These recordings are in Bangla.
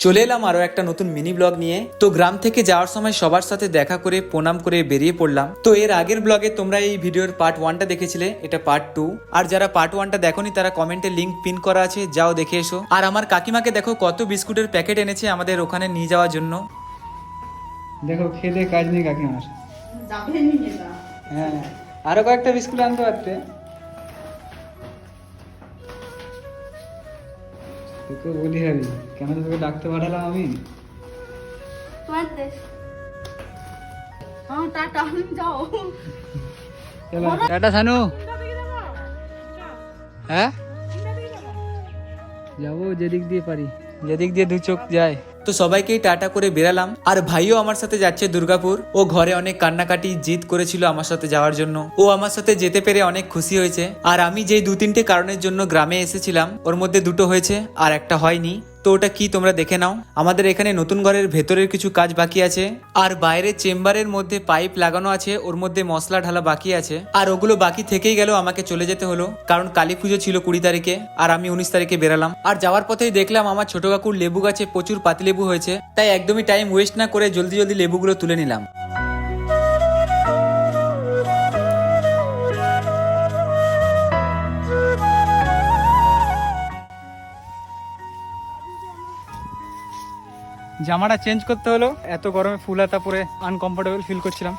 চলে এলাম আরো একটা নতুন মিনি ব্লগ নিয়ে। তো গ্রাম থেকে যাওয়ার সময় সবার সাথে দেখা করে প্রণাম করে বেরিয়ে পড়লাম। তো এর আগের ব্লগে তোমরা এই ভিডিওর পার্ট 1টা দেখেছিলে, এটা পার্ট 2। আর যারা পার্ট 1টা দেখোনি তারা কমেন্টে লিংক পিন করা আছে, যাও দেখে এসো। আর আমার কাকিমাকে দেখো কত বিস্কুটের প্যাকেট এনেছে আমাদের ওখানে নিয়ে যাওয়ার জন্য। দেখো খেতে কাজ নেই কাকিমার। হ্যাঁ, আরো কয়েকটা বিস্কুট আনতে পারতে। তোকে বলি হারি কেন তোকে ডাকতে পাঠালাম আমি। টাটা সানু। হ্যাঁ যাবো যেদিক দিয়ে পারি, যেদিক দিয়ে দু চোখ যায়। তো সবাইকেই টাটা করে বেরালাম। আর ভাইও আমার সাথে যাচ্ছে দুর্গাপুর। ও ঘরে অনেক কান্নাকাটি জিদ করেছিল আমার সাথে যাওয়ার জন্য। ও আমার সাথে যেতে পেরে অনেক খুশি হয়েছে। আর আমি যেই 2-3টে কারণের জন্য গ্রামে এসেছিলাম ওর মধ্যে 2টো হয়েছে আর একটা হয়নি। তো ওটা কি তোমরা দেখে নাও। আমাদের এখানে নতুন ঘরের ভেতরের কিছু কাজ বাকি আছে, আর বাইরে চেম্বারের মধ্যে পাইপ লাগানো আছে, ওর মধ্যে মশলা ঢালা বাকি আছে। আর ওগুলো বাকি থেকেই গেল, আমাকে চলে যেতে হলো কারণ কালী পুজো ছিল 20 তারিখে আর আমি 19 তারিখে বেরালাম। আর যাওয়ার পথেই দেখলাম আমার ছোট কাকুর লেবু গাছে প্রচুর পাতিলেবু হয়েছে, তাই একদমই টাইম ওয়েস্ট না করে জলদি জলদি লেবুগুলো তুলে নিলাম। জামাটা চেঞ্জ করতে হলো, এত গরমে ফুল হাতা পরে আনকমফোর্টেবল ফিল করছিলাম।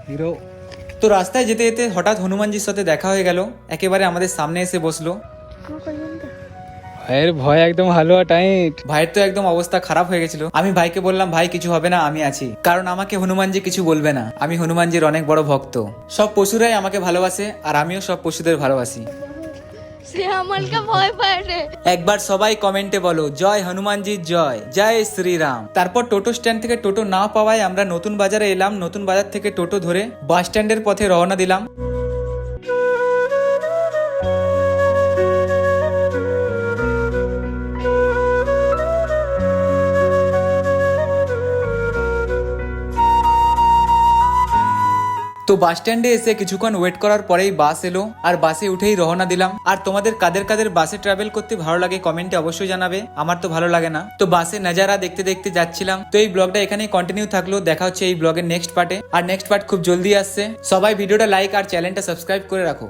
হিরো। তো রাস্তায় যেতে যেতে হঠাৎ হনুমানজির সাথে দেখা হয়ে গেল, একেবারে আমাদের সামনে এসে বসলো। ভাইয়ের ভয় একদম হালুয়া টাইট। ভাইয়ের তো একদম অবস্থা খারাপ হয়ে গেছিল। আমি ভাইকে বললাম ভাই কিছু হবে না, আমি আছি, কারণ আমাকে হনুমানজি কিছু বলবে না, আমি হনুমানজির অনেক বড় ভক্ত। সব পশুরাই আমাকে ভালোবাসে আর আমিও সব পশুদের ভালোবাসি। একবার সবাই কমেন্টে বলো জয় হনুমানজি জয়, জয় শ্রীরাম। তারপর টোটো স্ট্যান্ড থেকে টোটো না পাওয়ায় আমরা নতুন বাজারে এলাম। নতুন বাজার থেকে টোটো ধরে বাস স্ট্যান্ডের পথে রওনা দিলাম। তো বাস স্ট্যান্ডে এসে কিছুক্ষণ ওয়েট করার পরেই বাস এলো আর বাসে উঠেই রওনা দিলাম। আর তোমাদের কাদের কাদের বাসে ট্রাভেল করতে ভালো লাগে কমেন্টে অবশ্যই জানাবে, আমার তো ভালো লাগে না। তো বাসে নজারা দেখতে দেখতে যাচ্ছিলাম। তো এই ব্লগটা এখানেই কন্টিনিউ থাকলো, দেখা হচ্ছে এই ব্লগের নেক্সট পার্টে। আর নেক্সট পার্ট খুব জলদি আসছে। সবাই ভিডিওটা লাইক আর চ্যানেলটা সাবস্ক্রাইব করে রাখো।